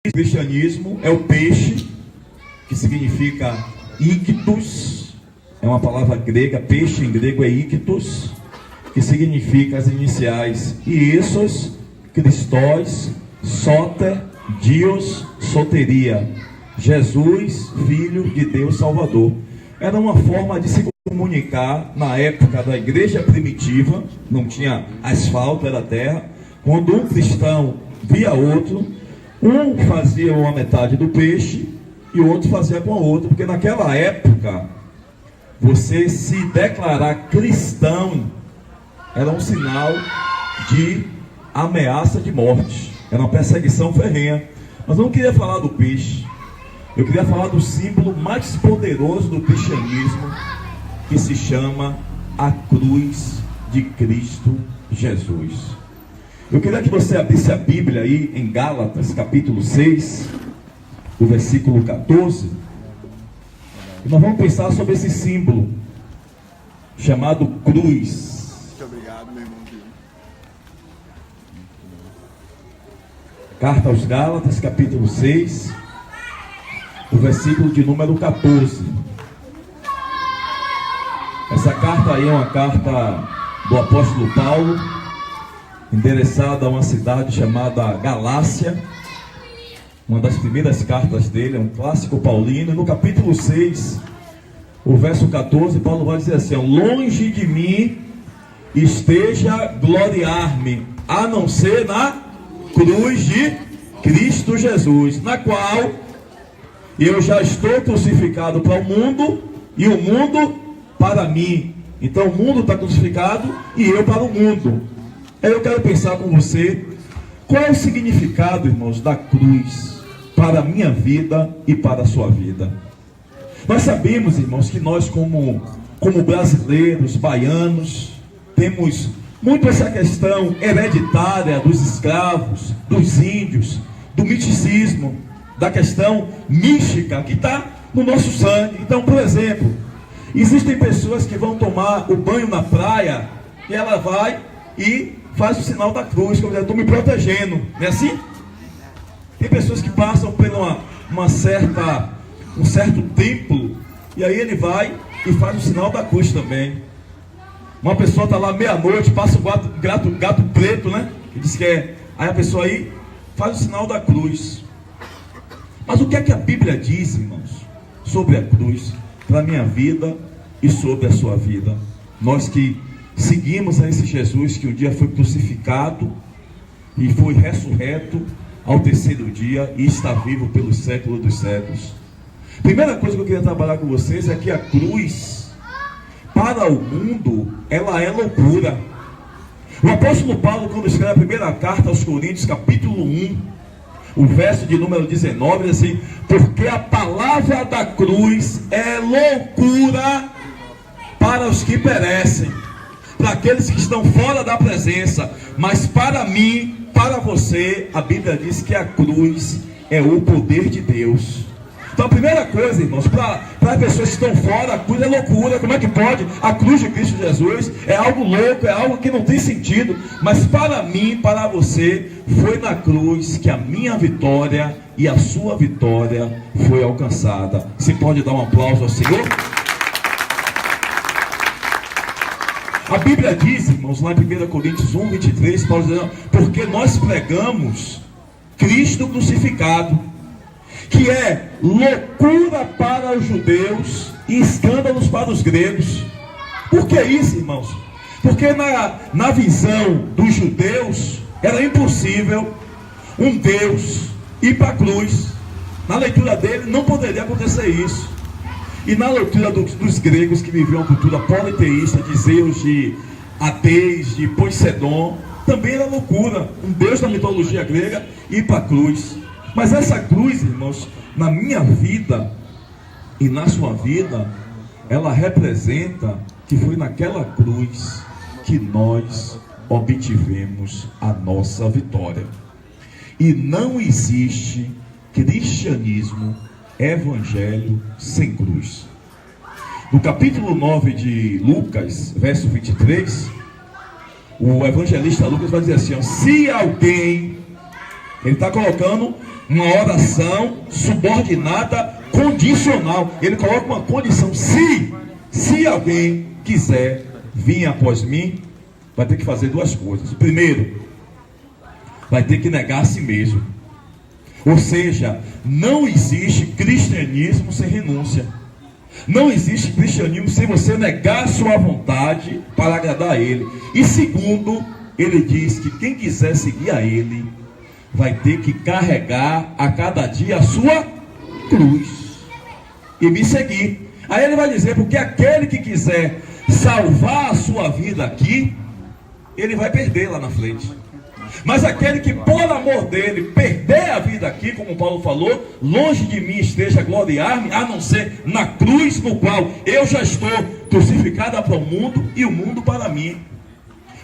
O cristianismo é o peixe, que significa ictus, é uma palavra grega, peixe em grego é ictus, que significa as iniciais Iessos, Christos, Soter, Dios, soteria, Jesus, Filho de Deus Salvador. Era uma forma de se comunicar na época da igreja primitiva, não tinha asfalto, era terra. Quando um cristão via outro, um fazia uma metade do peixe e o outro fazia com a outra, porque naquela época, você se declarar cristão era um sinal de ameaça de morte, era uma perseguição ferrenha. Mas eu não queria falar do peixe, eu queria falar do símbolo mais poderoso do cristianismo, que se chama a cruz de Cristo Jesus. Eu queria que você abrisse a Bíblia aí em Gálatas, capítulo 6, o versículo 14. E nós vamos pensar sobre esse símbolo chamado cruz. Muito obrigado, meu irmão. Carta aos Gálatas, capítulo 6, o versículo de número 14. Essa carta aí é uma carta do apóstolo Paulo, endereçada a uma cidade chamada Galácia, uma das primeiras cartas dele, é um clássico paulino. E no capítulo 6, o verso 14, Paulo vai dizer assim: longe de mim esteja gloriar-me, a não ser na cruz de Cristo Jesus, na qual eu já estou crucificado para o mundo e o mundo para mim. Então o mundo está crucificado e eu para o mundo. Aí eu quero pensar com você, qual é o significado, irmãos, da cruz para a minha vida e para a sua vida. Nós sabemos, irmãos, que nós como brasileiros, baianos, temos muito essa questão hereditária dos escravos, dos índios, do misticismo, da questão mística que está no nosso sangue. Então, por exemplo, existem pessoas que vão tomar o banho na praia e ela vai e faz o sinal da cruz, como eu estou me protegendo, não é assim? Tem pessoas que passam por um certo templo e aí ele vai e faz o sinal da cruz também. Uma pessoa está lá meia-noite, passa o gato preto, né? Que diz que é. Aí a pessoa aí faz o sinal da cruz. Mas o que é que a Bíblia diz, irmãos, sobre a cruz, para a minha vida e sobre a sua vida? Nós que seguimos a esse Jesus que um dia foi crucificado e foi ressurreto ao terceiro dia e está vivo pelos séculos dos séculos. Primeira coisa que eu queria trabalhar com vocês é que a cruz, para o mundo, ela é loucura. O apóstolo Paulo, quando escreve a primeira carta aos Coríntios, capítulo 1, o verso de número 19, diz assim: porque a palavra da cruz é loucura para os que perecem, para aqueles que estão fora da presença, mas para mim, para você, a Bíblia diz que a cruz é o poder de Deus. Então a primeira coisa, irmãos, para as pessoas que estão fora, a cruz é loucura. Como é que pode? A cruz de Cristo Jesus é algo louco, é algo que não tem sentido. Mas para mim, para você, foi na cruz que a minha vitória e a sua vitória foi alcançada. Você pode dar um aplauso ao Senhor? A Bíblia diz, irmãos, lá em 1 Coríntios 1, 23, Paulo diz: porque nós pregamos Cristo crucificado, que é loucura para os judeus e escândalos para os gregos. Por que isso, irmãos? Porque na visão dos judeus era impossível um Deus ir para a cruz. Na leitura dele não poderia acontecer isso. E na leitura dos gregos, que viviam uma cultura politeísta, de Zeus, de Ateis, de Poseidon, também era loucura um Deus da mitologia grega ir para a cruz. Mas essa cruz, irmãos, na minha vida e na sua vida, ela representa que foi naquela cruz que nós obtivemos a nossa vitória. E não existe cristianismo, evangelho sem cruz. No capítulo 9 de Lucas, verso 23, o evangelista Lucas vai dizer assim: ó, se alguém, ele está colocando Uma oração subordinada, condicional. Ele coloca uma condição: se alguém quiser vir após mim, vai ter que fazer duas coisas. Primeiro, vai ter que negar a si mesmo. Ou seja, não existe cristianismo sem renúncia. Não existe cristianismo sem você negar a sua vontade para agradar a Ele. E segundo, ele diz que quem quiser seguir a Ele vai ter que carregar a cada dia a sua cruz e me seguir. Aí ele vai dizer: porque aquele que quiser salvar a sua vida aqui, ele vai perder lá na frente. Mas aquele que por amor dele perder a vida aqui, como Paulo falou, longe de mim esteja gloriar-me, a não ser na cruz, no qual eu já estou crucificado para o mundo e o mundo para mim.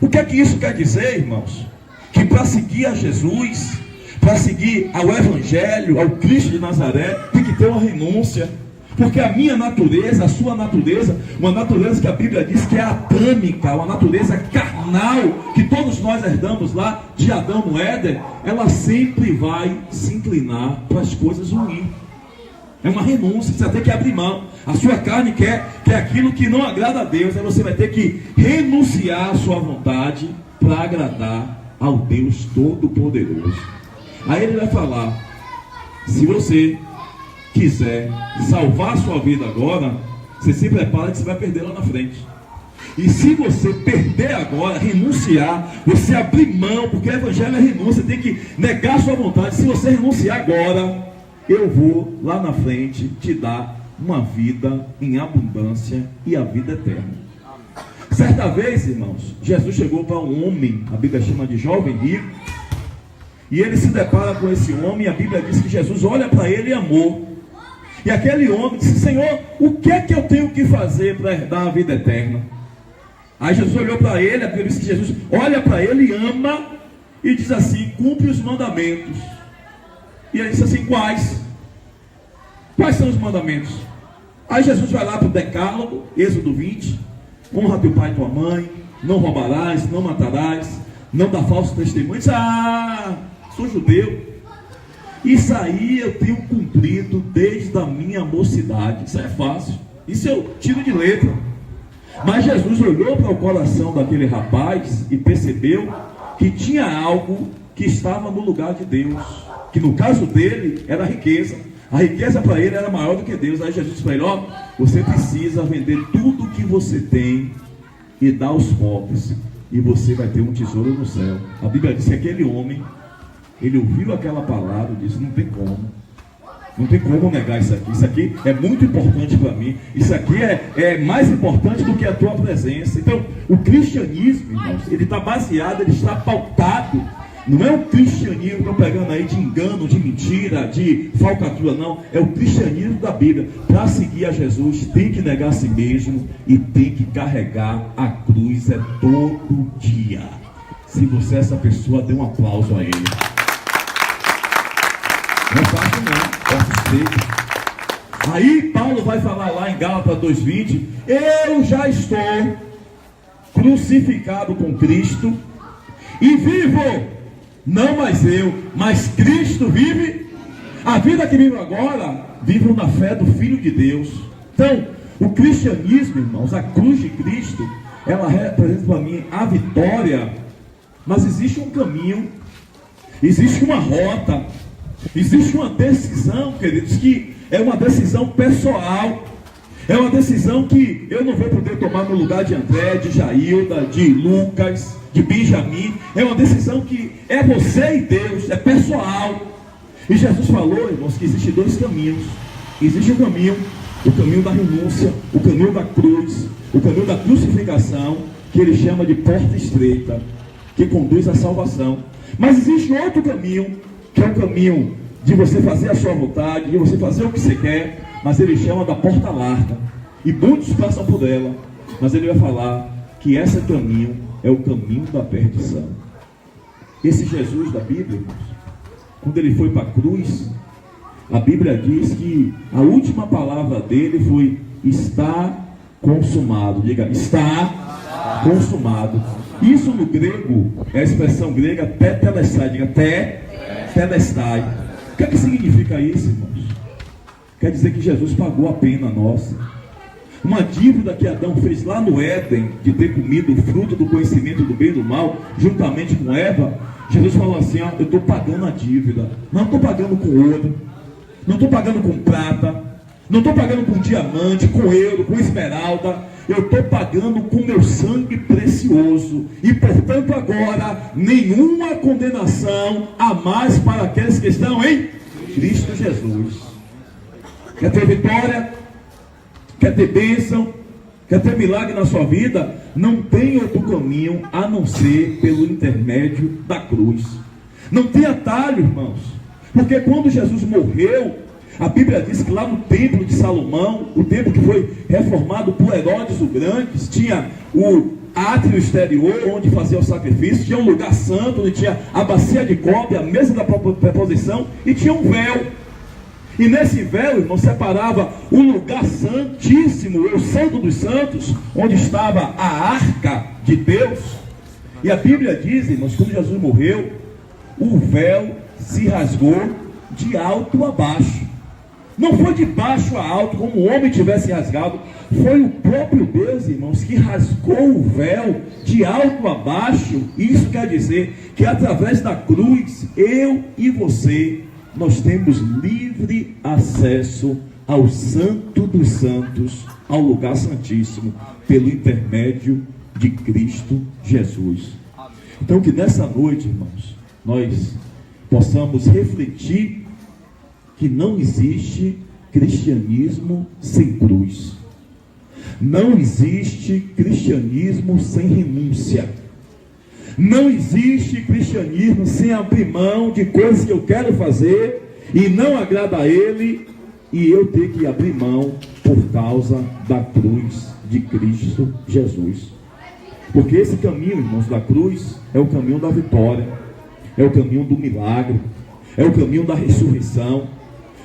O que é que isso quer dizer, irmãos? Que para seguir a Jesus, para seguir ao Evangelho, ao Cristo de Nazaré, tem que ter uma renúncia. Porque a minha natureza, a sua natureza, uma natureza que a Bíblia diz que é atâmica, uma natureza carnal, que todos nós herdamos lá de Adão no Éden, ela sempre vai se inclinar para as coisas ruins. É uma renúncia, você vai ter que abrir mão. A sua carne quer aquilo que não agrada a Deus, aí você vai ter que renunciar à sua vontade para agradar ao Deus Todo-Poderoso. Aí ele vai falar: se você quiser salvar a sua vida agora, você se prepara que você vai perder lá na frente. E se você perder agora, renunciar, você abrir mão, porque o Evangelho é renúncia, tem que negar a sua vontade. Se você renunciar agora, eu vou lá na frente te dar uma vida em abundância e a vida eterna. Certa vez, irmãos, Jesus chegou para um homem, a Bíblia chama de jovem rico, e ele se depara com esse homem, e a Bíblia diz que Jesus olha para ele e amou. E aquele homem disse: Senhor, o que é que eu tenho que fazer para herdar a vida eterna? Aí Jesus olhou para ele, a Bíblia diz que Jesus olha para ele, ama e diz assim: cumpre os mandamentos. E ele disse assim: quais? Quais são os mandamentos? Aí Jesus vai lá para o Decálogo, Êxodo 20: honra teu pai e tua mãe, não roubarás, não matarás, não dá falso testemunho. Diz: sou judeu, isso aí eu tenho cumprido desde a minha mocidade. Isso é fácil, isso eu tiro de letra. Mas Jesus olhou para o coração daquele rapaz e percebeu que tinha algo que estava no lugar de Deus, que no caso dele era a riqueza. A riqueza para ele era maior do que Deus. Aí Jesus disse para ele: ó, você precisa vender tudo que você tem e dar aos pobres, e você vai ter um tesouro no céu. A Bíblia diz que aquele homem, ele ouviu aquela palavra e disse: não tem como negar isso aqui. Isso aqui é muito importante para mim. Isso aqui é mais importante do que a tua presença. Então, o cristianismo, irmãos, ele está baseado, ele está pautado. Não é o cristianismo que estão pegando aí de engano, de mentira, de falcatrua, não. É o cristianismo da Bíblia. Para seguir a Jesus, tem que negar a si mesmo e tem que carregar a cruz todo dia. Se você é essa pessoa, dê um aplauso a ele. Não é fácil não, posso ser. Aí Paulo vai falar lá em Gálatas 2:20: eu já estou crucificado com Cristo e vivo, não mais eu, mas Cristo vive. A vida que vivo agora, vivo na fé do Filho de Deus. Então, o cristianismo, irmãos, a cruz de Cristo, ela representa para mim a vitória. Mas existe um caminho, existe uma rota, existe uma decisão, queridos, que é uma decisão pessoal. É uma decisão que eu não vou poder tomar no lugar de André, de Jailda, de Lucas, de Benjamin. É uma decisão que é você e Deus, é pessoal. E Jesus falou, irmãos, que existem dois caminhos. Existe o caminho da renúncia, o caminho da cruz, o caminho da crucificação, que ele chama de porta estreita, que conduz à salvação. Mas existe outro caminho, que é o caminho de você fazer a sua vontade, de você fazer o que você quer, mas ele chama da porta larga, e muitos passam por ela. Mas ele vai falar que esse caminho é o caminho da perdição. Esse Jesus da Bíblia, irmãos, quando ele foi para a cruz, a Bíblia diz que a última palavra dele foi: está consumado. Diga: está consumado. Isso no grego é a expressão grega tetelestai. Diga: tetelestai. que é que significa isso, irmãos? Quer dizer que Jesus pagou a pena nossa. Uma dívida que Adão fez lá no Éden, de ter comido o fruto do conhecimento do bem e do mal, juntamente com Eva. Jesus falou assim, ó, eu estou pagando a dívida. Não estou pagando com ouro, não estou pagando com prata, não estou pagando com diamante, com euro, com esmeralda. Eu estou pagando com meu sangue precioso. E portanto agora, nenhuma condenação há mais para aqueles que estão em Cristo Jesus. Quer ter vitória? Quer ter bênção? Quer ter milagre na sua vida? Não tem outro caminho a não ser pelo intermédio da cruz. Não tem atalho, irmãos. Porque quando Jesus morreu, a Bíblia diz que lá no templo de Salomão, o templo que foi reformado por Herodes o Grande, tinha o átrio exterior onde fazia o sacrifício, tinha um lugar santo, onde tinha a bacia de cobre, a mesa da preposição, e tinha um véu. E nesse véu, irmão, separava o lugar santíssimo, o santo dos santos, onde estava a arca de Deus. E a Bíblia diz, irmãos, quando Jesus morreu, o véu se rasgou de alto a baixo. Não foi de baixo a alto, como o homem tivesse rasgado. Foi o próprio Deus, irmãos, que rasgou o véu de alto a baixo. Isso quer dizer que através da cruz, eu e você, nós temos livre acesso ao Santo dos Santos, ao lugar santíssimo, pelo intermédio de Cristo Jesus. Então que nessa noite, irmãos, nós possamos refletir que não existe cristianismo sem cruz. Não existe cristianismo sem renúncia. Não existe cristianismo sem abrir mão de coisas que eu quero fazer e não agrada a Ele, e eu ter que abrir mão por causa da cruz de Cristo Jesus. Porque esse caminho, irmãos, da cruz é o caminho da vitória, é o caminho do milagre, é o caminho da ressurreição,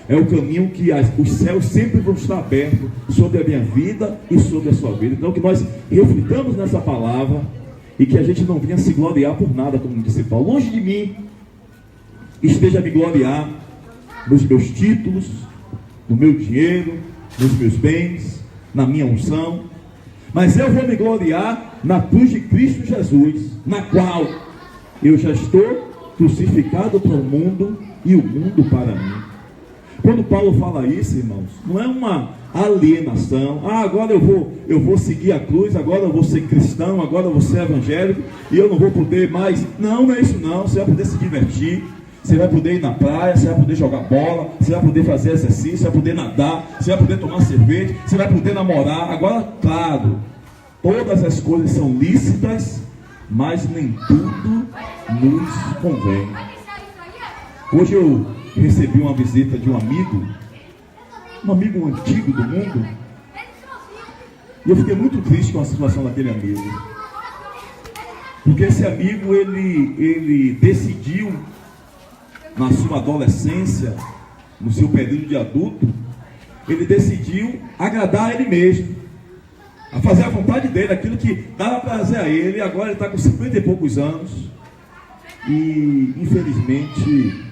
é o caminho que os céus sempre vão estar abertos sobre a minha vida e sobre a sua vida. Então que nós reflitamos nessa palavra e que a gente não venha se gloriar por nada, como disse Paulo. Longe de mim esteja a me gloriar nos meus títulos, no meu dinheiro, nos meus bens, na minha unção, mas eu vou me gloriar na cruz de Cristo Jesus, na qual eu já estou crucificado para o mundo e o mundo para mim. Quando Paulo fala isso, irmãos, não é uma alienação. Agora eu vou seguir a cruz, agora eu vou ser cristão, agora eu vou ser evangélico e eu não vou poder mais. Não é isso não. Você vai poder se divertir, você vai poder ir na praia, você vai poder jogar bola, você vai poder fazer exercício, você vai poder nadar, você vai poder tomar cerveja, você vai poder namorar. Agora, claro, todas as coisas são lícitas, mas nem tudo nos convém. Hoje eu recebi uma visita de um amigo antigo do mundo, e eu fiquei muito triste com a situação daquele amigo, porque esse amigo ele decidiu na sua adolescência, no seu período de adulto, ele decidiu agradar a ele mesmo, a fazer a vontade dele, aquilo que dava prazer a ele. Agora ele está com 50 e poucos anos e infelizmente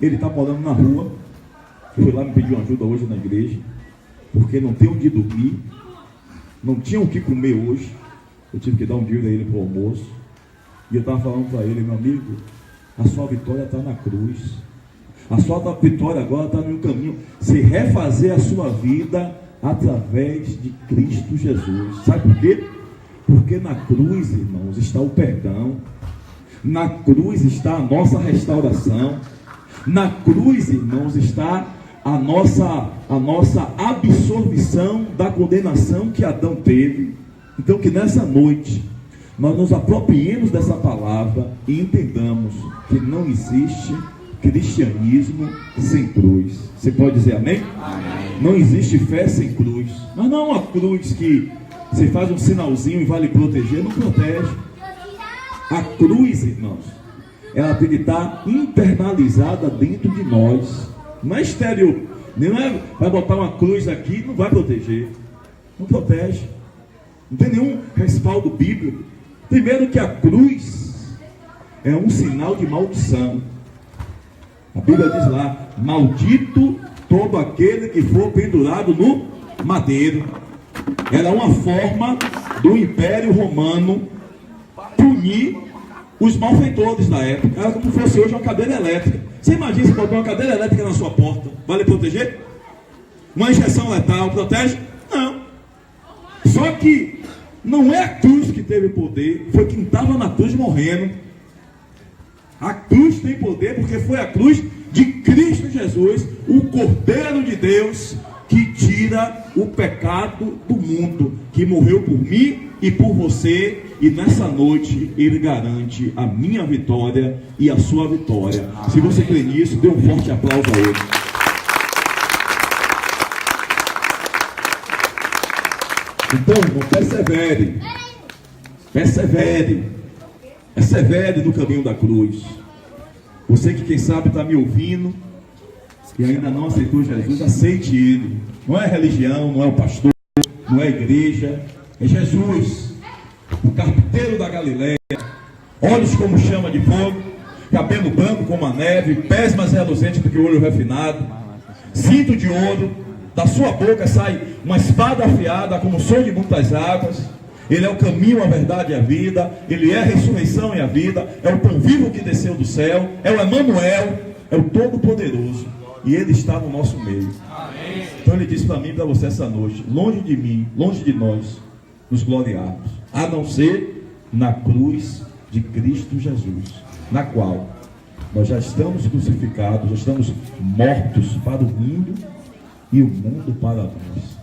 ele está morando na rua. Foi lá me pedir uma ajuda hoje na igreja, porque não tem onde dormir, não tinha o que comer hoje. Eu tive que dar um dinheiro a ele para o almoço. E eu estava falando para ele: meu amigo, a sua vitória está na cruz. A sua vitória agora está no caminho. Se refazer a sua vida através de Cristo Jesus. Sabe por quê? Porque na cruz, irmãos, está o perdão. Na cruz está a nossa restauração. Na cruz, irmãos, está a nossa absorção da condenação que Adão teve. Então que nessa noite nós nos apropriemos dessa palavra e entendamos que não existe cristianismo sem cruz. Você pode dizer amém? Amém. Não existe fé sem cruz. Mas não uma cruz que você faz um sinalzinho e vai lhe proteger. Não protege. A cruz, irmãos, ela tem que estar internalizada dentro de nós. Não é exterior. Não é, vai botar uma cruz aqui, não vai proteger. Não protege. Não tem nenhum respaldo bíblico. Primeiro que a cruz é um sinal de maldição. A Bíblia diz lá: maldito todo aquele que for pendurado no madeiro. Era uma forma do Império Romano punir os malfeitores da época. Era como se fosse hoje uma cadeira elétrica. Você imagina se botar uma cadeira elétrica na sua porta, vai lhe proteger? Uma injeção letal protege? Não. Só que não é a cruz que teve poder, foi quem estava na cruz morrendo. A cruz tem poder porque foi a cruz de Cristo Jesus, o Cordeiro de Deus, que tira o pecado do mundo, que morreu por mim e por você, e nessa noite Ele garante a minha vitória e a sua vitória. Se você crê nisso, dê um forte aplauso a Ele. Então, irmão, persevere no caminho da cruz. Você que quem sabe está me ouvindo e ainda não aceitou Jesus, aceite Ele. Não é religião, não é o pastor, não é a igreja, é Jesus, o carpinteiro da Galileia, olhos como chama de fogo, cabelo branco como a neve, pés mais reluzentes do que o olho refinado, cinto de ouro, da sua boca sai uma espada afiada como o som de muitas águas. Ele é o caminho, a verdade e a vida. Ele é a ressurreição e a vida. É o pão vivo que desceu do céu. É o Emanuel. É o Todo-Poderoso. E Ele está no nosso meio. Amém. Então Ele diz para mim e para você essa noite: longe de mim, longe de nós, nos gloriarmos, a não ser na cruz de Cristo Jesus, na qual nós já estamos crucificados, já estamos mortos para o mundo e o mundo para nós.